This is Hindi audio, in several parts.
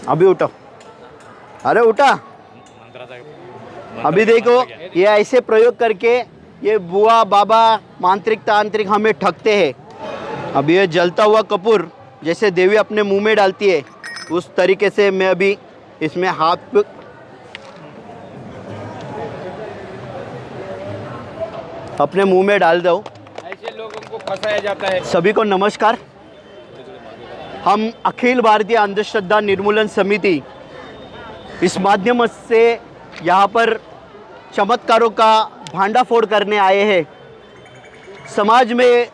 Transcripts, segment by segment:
अभी उठो, अरे उठा। अभी देखो ये ऐसे प्रयोग करके ये बुआ बाबा मांत्रिक तांत्रिक हमें ठगते हैं। अब ये जलता हुआ कपूर जैसे देवी अपने मुंह में डालती है उस तरीके से मैं अभी इसमें हाथ अपने मुंह में डाल दूं। ऐसे लोगों को फंसाया जाता है। सभी को नमस्कार। हम अखिल भारतीय अंधश्रद्धा निर्मूलन समिति इस माध्यम से यहाँ पर चमत्कारों का भांडाफोड़ करने आए हैं। समाज में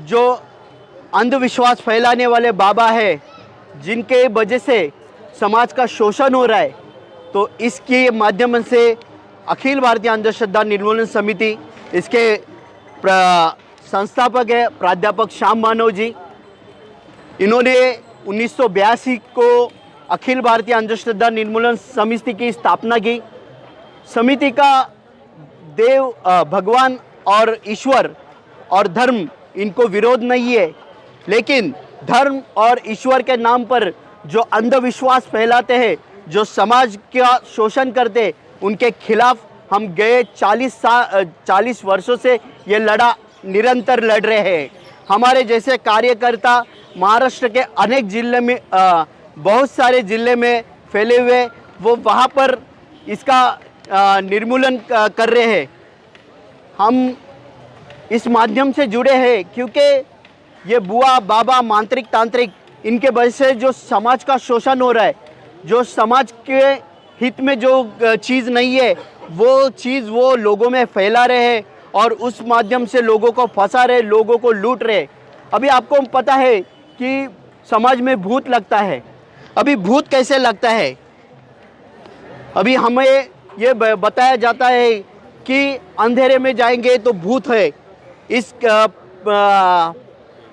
जो अंधविश्वास फैलाने वाले बाबा है जिनके वजह से समाज का शोषण हो रहा है, तो इसके माध्यम से अखिल भारतीय अंधश्रद्धा निर्मूलन समिति इसके संस्थापक है प्राध्यापक श्याम मानव जी। इन्होंने 1982 को अखिल भारतीय अंधश्रद्धा निर्मूलन समिति की स्थापना की। समिति का देव भगवान और ईश्वर और धर्म इनको विरोध नहीं है, लेकिन धर्म और ईश्वर के नाम पर जो अंधविश्वास फैलाते हैं, जो समाज का शोषण करते, उनके खिलाफ हम गए 40 वर्षों से ये निरंतर लड़ रहे हैं। हमारे जैसे कार्यकर्ता महाराष्ट्र के अनेक जिले में बहुत सारे जिले में फैले हुए, वो वहाँ पर इसका निर्मूलन कर रहे हैं। हम इस माध्यम से जुड़े हैं क्योंकि ये बुआ बाबा मांत्रिक तांत्रिक इनके वजह से जो समाज का शोषण हो रहा है, जो समाज के हित में जो चीज़ नहीं है वो चीज़ वो लोगों में फैला रहे हैं और उस माध्यम से लोगों को फंसा रहे, लोगों को लूट रहे। अभी आपको पता है कि समाज में भूत लगता है। अभी भूत कैसे लगता है? अभी हमें ये बताया जाता है कि अंधेरे में जाएंगे तो भूत है, इस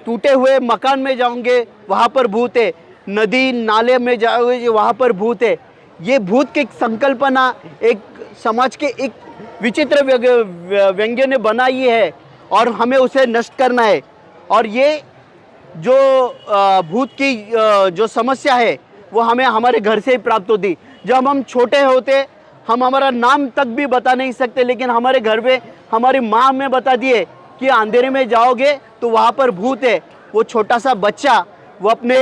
टूटे हुए मकान में जाओगे वहाँ पर भूत है, नदी नाले में जाओगे वहाँ पर भूत है। ये भूत की संकल्पना एक समाज के एक विचित्र व्यंग्य ने बनाई है और हमें उसे नष्ट करना है। और ये जो भूत की जो समस्या है वो हमें हमारे घर से ही प्राप्त होती। जब हम छोटे होते हम हमारा नाम तक भी बता नहीं सकते, लेकिन हमारे घर में हमारी माँ हमें बता दिए कि अंधेरे में जाओगे तो वहाँ पर भूत है। वो छोटा सा बच्चा वो अपने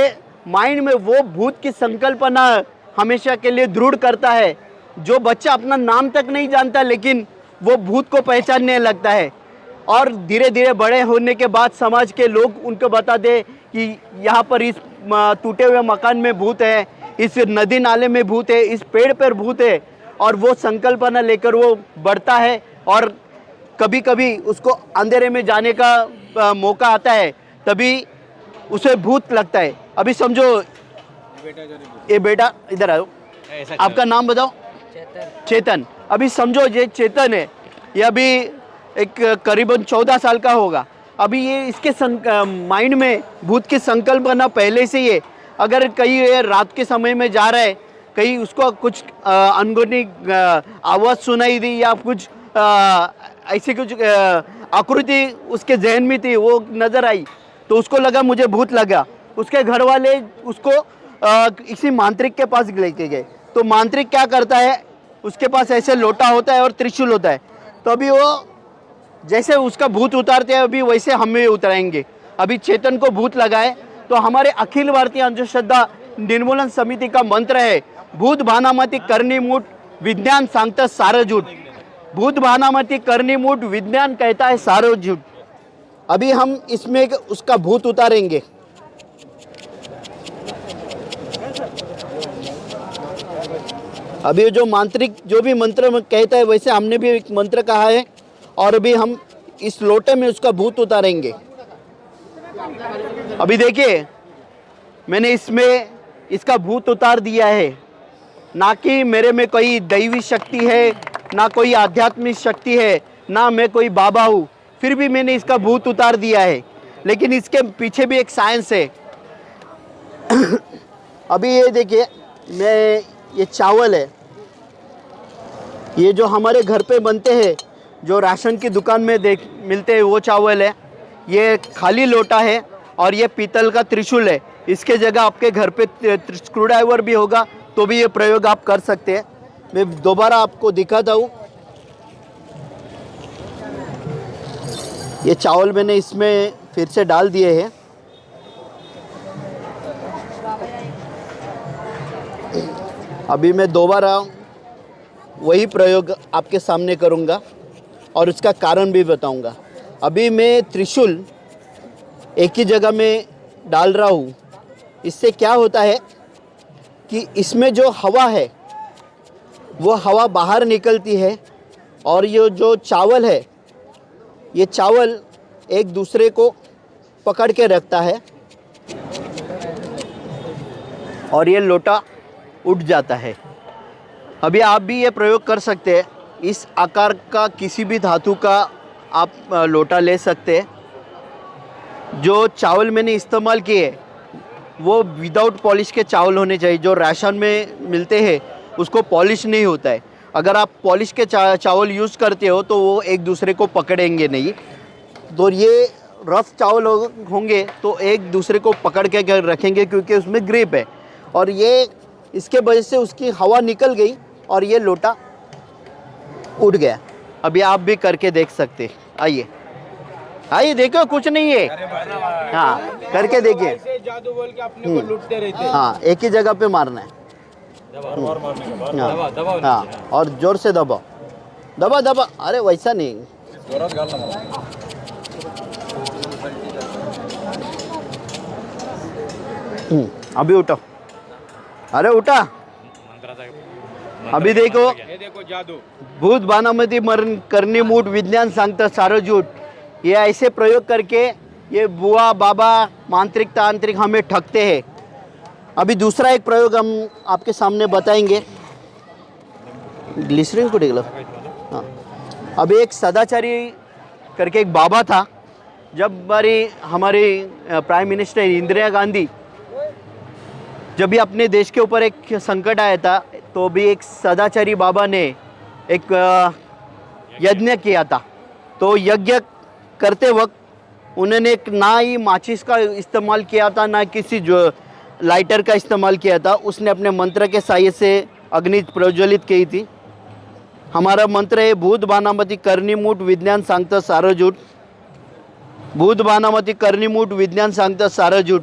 माइंड में वो भूत की संकल्पना हमेशा के लिए दृढ़ करता है। जो बच्चा अपना नाम तक नहीं जानता लेकिन वो भूत को पहचानने लगता है और धीरे धीरे बड़े होने के बाद समाज के लोग उनको बता दे कि यहाँ पर इस टूटे हुए मकान में भूत है, इस नदी नाले में भूत है, इस पेड़ पर भूत है, और वो संकल्पना लेकर वो बढ़ता है और कभी कभी उसको अंधेरे में जाने का मौका आता है, तभी उसे भूत लगता है। अभी समझो ये बेटा इधर आओ, आपका नाम बताओ। चेतन। अभी समझो ये चेतन है, ये अभी एक करीबन 14 साल का होगा। अभी ये इसके माइंड में भूत की संकल्पना पहले से ही है। अगर कहीं ये रात के समय में जा रहा है, कहीं उसको कुछ अनगोनी आवाज़ सुनाई दी या कुछ ऐसी कुछ आकृति उसके जहन में थी, वो नज़र आई तो उसको लगा मुझे भूत लगा। उसके घर वाले उसको किसी मांत्रिक के पास लेके गए। तो मांत्रिक क्या करता है, उसके पास ऐसे लोटा होता है और त्रिशूल होता है, तो अभी वो जैसे उसका भूत उतारते हैं अभी वैसे हमें उतराएंगे। अभी चेतन को भूत लगाए तो हमारे अखिल भारतीय अंधश्रद्धा निर्मूलन समिति का मंत्र है, भूत भानामती करनी मूठ विज्ञान सांगता सारं झूठ। भूत भानामती करनी मूठ विज्ञान कहता है सारं झूठ। अभी हम इसमें उसका भूत उतारेंगे। अभी जो मांत्रिक जो भी मंत्र कहता है वैसे हमने भी एक मंत्र कहा है और अभी हम इस लोटे में उसका भूत उतारेंगे। अभी देखिए मैंने इसमें इसका भूत उतार दिया है। ना कि मेरे में कोई दैवी शक्ति है, ना कोई आध्यात्मिक शक्ति है, ना मैं कोई बाबा हूँ, फिर भी मैंने इसका भूत उतार दिया है। लेकिन इसके पीछे भी एक साइंस है। अभी ये देखिए, मैं ये चावल है, ये जो हमारे घर पे बनते हैं, जो राशन की दुकान में मिलते हैं वो चावल है। ये खाली लोटा है और ये पीतल का त्रिशूल है। इसके जगह आपके घर पे स्क्रू ड्राइवर भी होगा तो भी ये प्रयोग आप कर सकते हैं। मैं दोबारा आपको दिखाता हूँ। ये चावल मैंने इसमें फिर से डाल दिए हैं। अभी मैं दोबारा वही प्रयोग आपके सामने करूँगा और उसका कारण भी बताऊँगा। अभी मैं त्रिशूल एक ही जगह में डाल रहा हूँ। इससे क्या होता है कि इसमें जो हवा है वो हवा बाहर निकलती है और ये जो चावल है ये चावल एक दूसरे को पकड़ के रखता है और ये लोटा उठ जाता है। अभी आप भी ये प्रयोग कर सकते हैं। इस आकार का किसी भी धातु का आप लोटा ले सकते हैं। जो चावल मैंने इस्तेमाल किए वो विदाउट पॉलिश के चावल होने चाहिए। जो राशन में मिलते हैं उसको पॉलिश नहीं होता है। अगर आप पॉलिश के चावल यूज़ करते हो तो वो एक दूसरे को पकड़ेंगे नहीं। तो ये रफ चावल होंगे तो एक दूसरे को पकड़ के रखेंगे क्योंकि उसमें ग्रिप है। और ये इसके वजह से उसकी हवा निकल गई और ये लोटा उठ गया। अभी आप भी करके देख सकते। आइए आइए, देखो कुछ नहीं है। हाँ, करके देखिए। ऐसे जादू बोल के अपने को लूटते रहते हैं। हाँ, एक ही जगह पे मारना है। हाँ, और जोर से दबाओ, दबा दबा। अरे वैसा नहीं, अभी उठो। अरे उठा। अभी देखो, ये देखो जादू। भूत बानामती मरण करनी मूठ विज्ञान सांगता सारो झूठ। ये ऐसे प्रयोग करके ये बुआ बाबा मांत्रिक तांत्रिक हमें ठगते हैं। अभी दूसरा एक प्रयोग हम आपके सामने बताएंगे। ग्लिसरीन को लो। हाँ, अभी एक सदाचारी करके एक बाबा था। जब हमारी प्राइम मिनिस्टर इंदिरा गांधी जब भी अपने देश के ऊपर एक संकट आया था तो भी एक सदाचारी बाबा ने एक यज्ञ किया था। तो यज्ञ करते वक्त उन्होंने एक ना ही माचिस का इस्तेमाल किया था ना किसी जो लाइटर का इस्तेमाल किया था। उसने अपने मंत्र के सहायता से अग्नि प्रज्वलित की थी। हमारा मंत्र है भूत बानामती करनी मूठ विज्ञान सांगता सारा झूठ। भूत बानामती करनी मूठ विज्ञान सांगता सारा झूठ।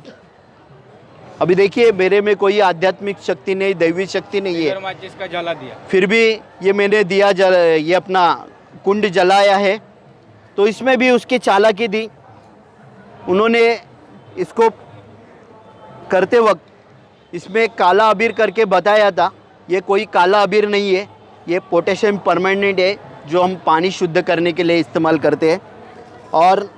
अभी देखिए, मेरे में कोई आध्यात्मिक शक्ति नहीं, दैवी शक्ति नहीं है, माचिस का जला दिया। फिर भी ये मैंने दिया ये अपना कुंड जलाया है। तो इसमें भी उसकी चालाकी दी। उन्होंने इसको करते वक्त इसमें काला अबीर करके बताया था। ये कोई काला अबीर नहीं है, ये पोटेशियम परमानेंट है जो हम पानी शुद्ध करने के लिए इस्तेमाल करते हैं। और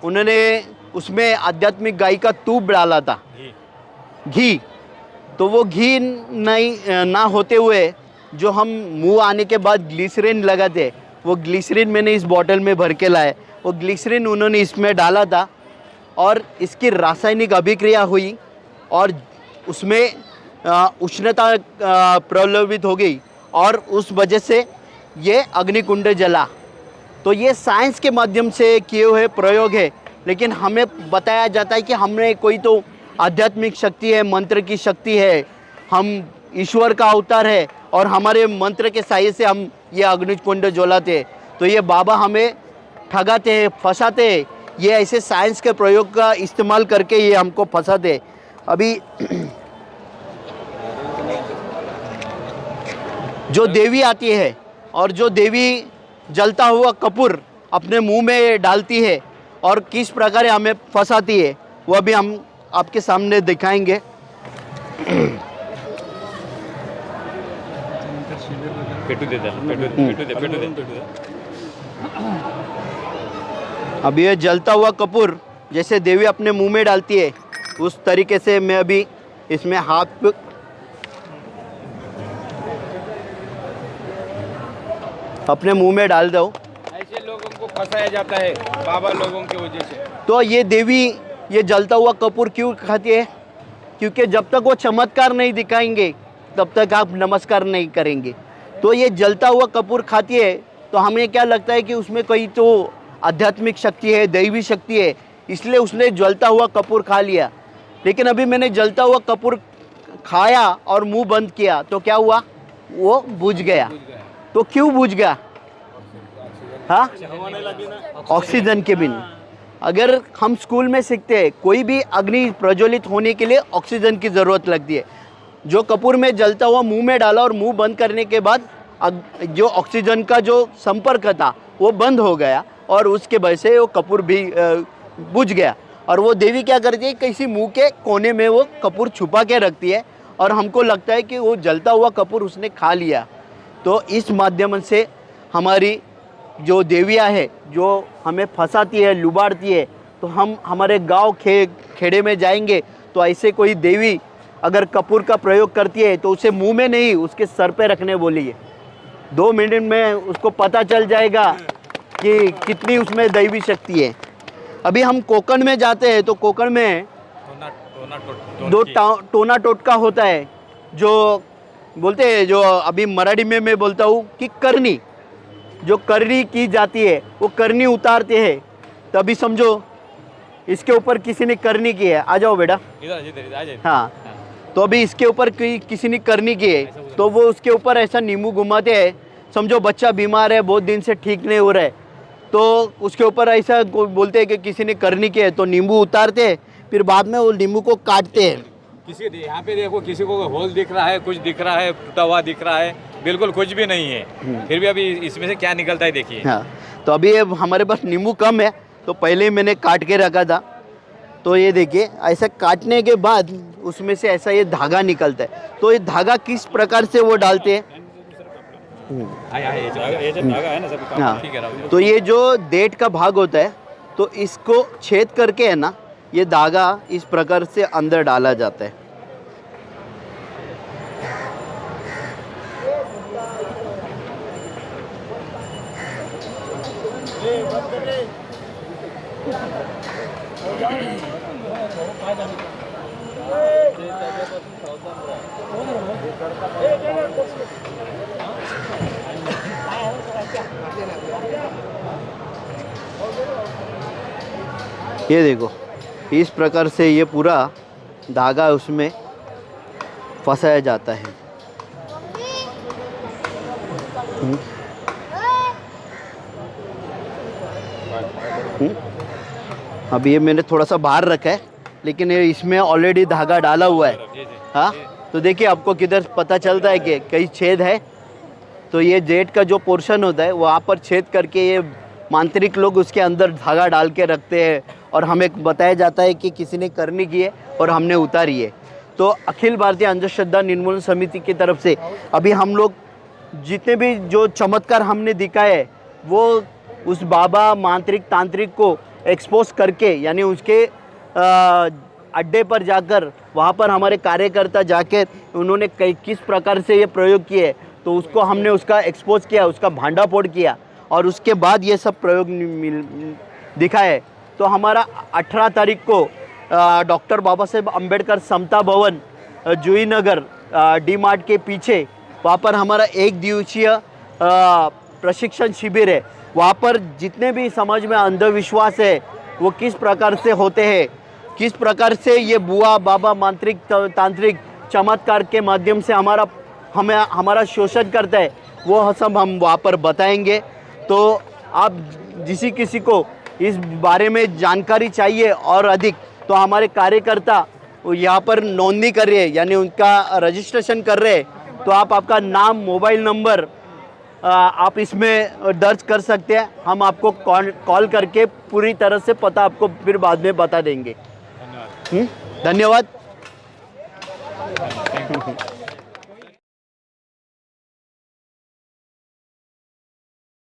उन्होंने उसमें आध्यात्मिक गाय का तूप डाला था, घी। तो वो घी नहीं ना होते हुए जो हम मुंह आने के बाद ग्लिसरीन लगाते, वो ग्लिसरीन मैंने इस बॉटल में भर के लाया। वो ग्लिसरीन उन्होंने इसमें डाला था और इसकी रासायनिक अभिक्रिया हुई और उसमें उष्णता प्रलोभित हो गई और उस वजह से ये अग्निकुंड जला। तो ये साइंस के माध्यम से किए हुए प्रयोग है, लेकिन हमें बताया जाता है कि हमने कोई तो आध्यात्मिक शक्ति है, मंत्र की शक्ति है, हम ईश्वर का अवतार है और हमारे मंत्र के सहायता से हम ये अग्निकुंड जलाते। तो ये बाबा हमें ठगाते हैं, फंसाते हैं। ये ऐसे साइंस के प्रयोग का इस्तेमाल करके ये हमको फंसाते। अभी जो देवी आती है और जो देवी जलता हुआ कपूर अपने मुंह में डालती है और किस प्रकार हमें फंसाती है, वह भी हम आपके सामने दिखाएंगे। अभी ये जलता हुआ कपूर जैसे देवी अपने मुंह में डालती है उस तरीके से मैं अभी इसमें हाथ अपने मुंह में डाल दूँ। ऐसे लोगों को फंसाया जाता है बाबा लोगों की वजह से। तो ये देवी ये जलता हुआ कपूर क्यों खाती है? क्योंकि जब तक वो चमत्कार नहीं दिखाएंगे तब तक आप नमस्कार नहीं करेंगे। तो ये जलता हुआ कपूर खाती है तो हमें क्या लगता है कि उसमें कोई तो आध्यात्मिक शक्ति है, दैवी शक्ति है। इसलिए उसने जलता हुआ कपूर खा लिया। लेकिन अभी मैंने जलता हुआ कपूर खाया और मुंह बंद किया तो क्या हुआ, वो बुझ गया। तो क्यों बुझ गया? हाँ, ऑक्सीजन के बिना। अगर हम स्कूल में सीखते हैं कोई भी अग्नि प्रज्वलित होने के लिए ऑक्सीजन की ज़रूरत लगती है। जो कपूर में जलता हुआ मुंह में डाला और मुंह बंद करने के बाद जो ऑक्सीजन का जो संपर्क था वो बंद हो गया और उसके वजह से वो कपूर भी बुझ गया। और वो देवी क्या करती है, किसी मुंह के कोने में वो कपूर छुपा के रखती है और हमको लगता है कि वो जलता हुआ कपूर उसने खा लिया। तो इस माध्यम से हमारी जो देवियाँ है जो हमें फंसाती है, लुबाड़ती है, तो हम हमारे गांव खेड़े में जाएंगे तो ऐसे कोई देवी अगर कपूर का प्रयोग करती है तो उसे मुंह में नहीं उसके सर पे रखने बोलिए। 2 मिनट में उसको पता चल जाएगा कि कितनी उसमें दैवी शक्ति है। अभी हम कोकण में जाते हैं तो कोकण में टोना टोटका होता है, जो बोलते हैं, जो अभी मराठी में मैं बोलता हूँ कि करनी, जो करनी की जाती है वो करनी उतारते हैं। तो अभी समझो इसके ऊपर किसी ने करनी की है, आ जाओ बेटा, हाँ, तो अभी इसके ऊपर किसी ने करनी की है तो वो उसके ऊपर ऐसा नींबू घुमाते हैं। समझो बच्चा बीमार है, बहुत दिन से ठीक नहीं हो रहा है, तो उसके ऊपर ऐसा बोलते हैं कि किसी ने करनी की है, तो नींबू उतारते हैं, फिर बाद में वो नींबू को काटते हैं। किसी यहाँ पे देखो, किसी को होल दिख रहा है, कुछ दिख रहा है, टूटा हुआ दिख रहा है, बिल्कुल कुछ भी नहीं है, फिर भी अभी इसमें से क्या निकलता है देखिए। हाँ, तो अभी हमारे पास नींबू कम है तो पहले ही मैंने काट के रखा था। तो ये देखिए, ऐसा काटने के बाद उसमें से ऐसा ये धागा निकलता है। तो ये धागा किस प्रकार से वो डालते हैं, हाँ, तो ये जो डेट का भाग होता है तो इसको छेद करके है ना, ये धागा इस प्रकार से अंदर डाला जाता है। ये देखो, इस प्रकार से ये पूरा धागा उसमें फंसाया जाता है। अब ये मैंने थोड़ा सा बाहर रखा है, लेकिन ये इसमें ऑलरेडी धागा डाला हुआ है। हाँ, तो देखिए आपको किधर पता चलता है कि कहीं छेद है, तो ये जेट का जो पोर्शन होता है वहाँ पर छेद करके ये मांत्रिक लोग उसके अंदर धागा डाल के रखते हैं और हमें बताया जाता है कि किसी ने करनी की है और हमने उतारी है। तो अखिल भारतीय अंधश्रद्धा निर्मूलन समिति की तरफ से अभी हम लोग जितने भी जो चमत्कार हमने दिखाए वो उस बाबा मांत्रिक तांत्रिक को एक्सपोज करके, यानी उसके अड्डे पर जाकर वहाँ पर हमारे कार्यकर्ता जाकर उन्होंने किस प्रकार से ये प्रयोग किए तो उसको हमने उसका एक्सपोज किया, उसका भांडाफोड़ किया और उसके बाद ये सब प्रयोग दिखाए। तो हमारा 18 तारीख को डॉक्टर बाबा साहेब अम्बेडकर समता भवन जूही नगर डी मार्ट के पीछे वहाँ पर हमारा 1 दिवसीय प्रशिक्षण शिविर है। वहाँ पर जितने भी समाज में अंधविश्वास है वो किस प्रकार से होते हैं, किस प्रकार से ये बुआ बाबा मांत्रिक तांत्रिक चमत्कार के माध्यम से हमारा शोषण करता है, वो सब हम वहाँ पर बताएंगे। तो आप किसी को इस बारे में जानकारी चाहिए और अधिक, तो हमारे कार्यकर्ता यहाँ पर नोंदणी कर रहे हैं, यानी उनका रजिस्ट्रेशन कर रहे हैं। तो आप आपका नाम, मोबाइल नंबर आप इसमें दर्ज कर सकते हैं। हम आपको कॉल करके पूरी तरह से पता आपको फिर बाद में बता देंगे। धन्यवाद।